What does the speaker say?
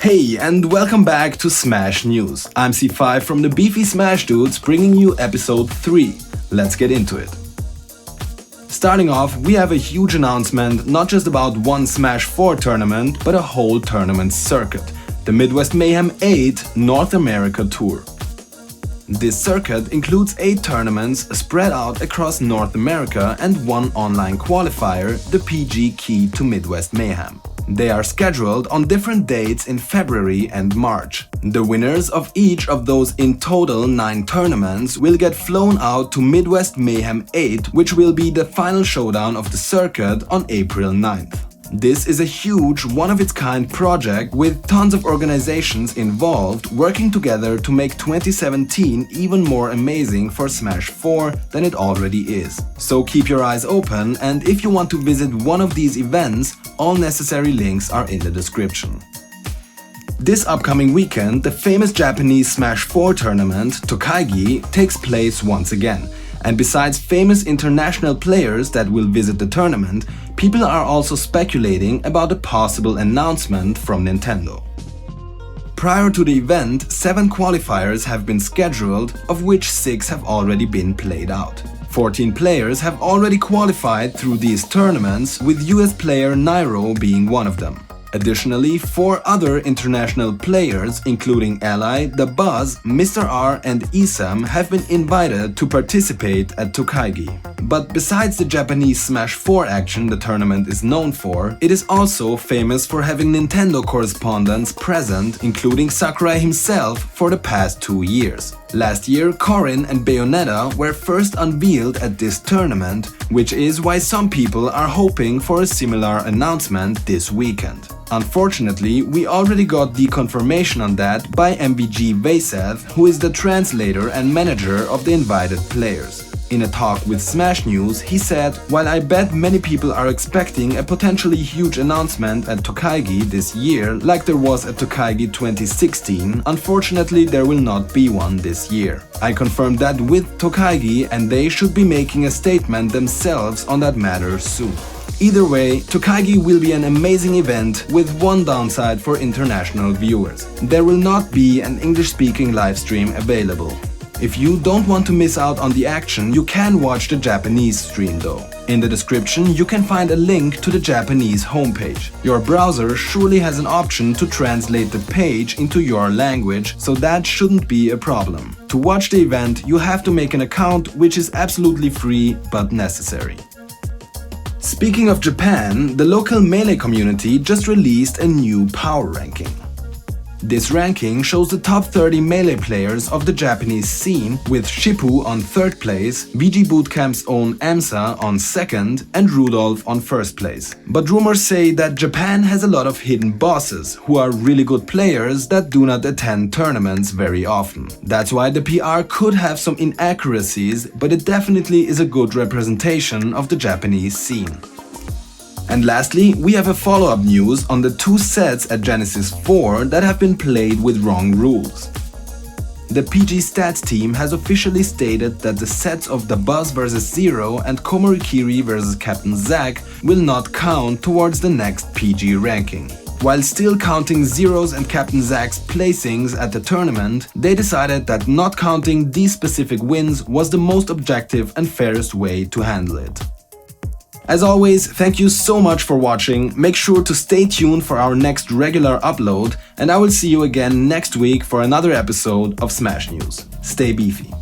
Hey, and welcome back to Smash News. I'm C5 from the Beefy Smash Dudes, bringing you episode 3. Let's get into it. Starting off, we have a huge announcement not just about one Smash 4 tournament, but a whole tournament circuit, the Midwest Mayhem 8 North America Tour. This circuit includes 8 tournaments spread out across North America and one online qualifier, the PG Key to Midwest Mayhem. They are scheduled on different dates in February and March. The winners of each of those in total 9 tournaments will get flown out to Midwest Mayhem 8, which will be the final showdown of the circuit on April 9th. This is a huge, one-of-its-kind project with tons of organizations involved working together to make 2017 even more amazing for Smash 4 than it already is. So keep your eyes open, and if you want to visit one of these events, all necessary links are in the description. This upcoming weekend, the famous Japanese Smash 4 tournament, Tokaigi, takes place once again. And besides famous international players that will visit the tournament, people are also speculating about a possible announcement from Nintendo. Prior to the event, 7 qualifiers have been scheduled, of which 6 have already been played out. 14 players have already qualified through these tournaments, with US player Nairo being one of them. Additionally, 4 other international players, including Ally, The Buzz, Mr. R and Isam, have been invited to participate at Tokaigi. But besides the Japanese Smash 4 action the tournament is known for, it is also famous for having Nintendo correspondents present, including Sakurai himself, for the past 2 years. Last year, Corrin and Bayonetta were first unveiled at this tournament, which is why some people are hoping for a similar announcement this weekend. Unfortunately, we already got the confirmation on that by MVG Vayseth, who is the translator and manager of the invited players. In a talk with Smash News, he said, "While I bet many people are expecting a potentially huge announcement at Tokaigi this year, like there was at Tokaigi 2016, unfortunately there will not be one this year. I confirmed that with Tokaigi, and they should be making a statement themselves on that matter soon." Either way, Tokaigi will be an amazing event with one downside for international viewers. There will not be an English-speaking livestream available. If you don't want to miss out on the action, you can watch the Japanese stream though. In the description you can find a link to the Japanese homepage. Your browser surely has an option to translate the page into your language, so that shouldn't be a problem. To watch the event, you have to make an account, which is absolutely free but necessary. Speaking of Japan, the local Melee community just released a new power ranking. This ranking shows the top 30 Melee players of the Japanese scene, with Shippu on 3rd place, VG Bootcamp's own Amsa on 2nd, and Rudolph on 1st place. But rumors say that Japan has a lot of hidden bosses, who are really good players that do not attend tournaments very often. That's why the PR could have some inaccuracies, but it definitely is a good representation of the Japanese scene. And lastly, we have a follow-up news on the 2 sets at Genesis 4 that have been played with wrong rules. The PGStats team has officially stated that the sets of The Buzz vs Zero and Komorikiri vs Captain Zack will not count towards the next PG ranking. While still counting Zero's and Captain Zack's placings at the tournament, they decided that not counting these specific wins was the most objective and fairest way to handle it. As always, thank you so much for watching. Make sure to stay tuned for our next regular upload, and I will see you again next week for another episode of Smash News. Stay beefy.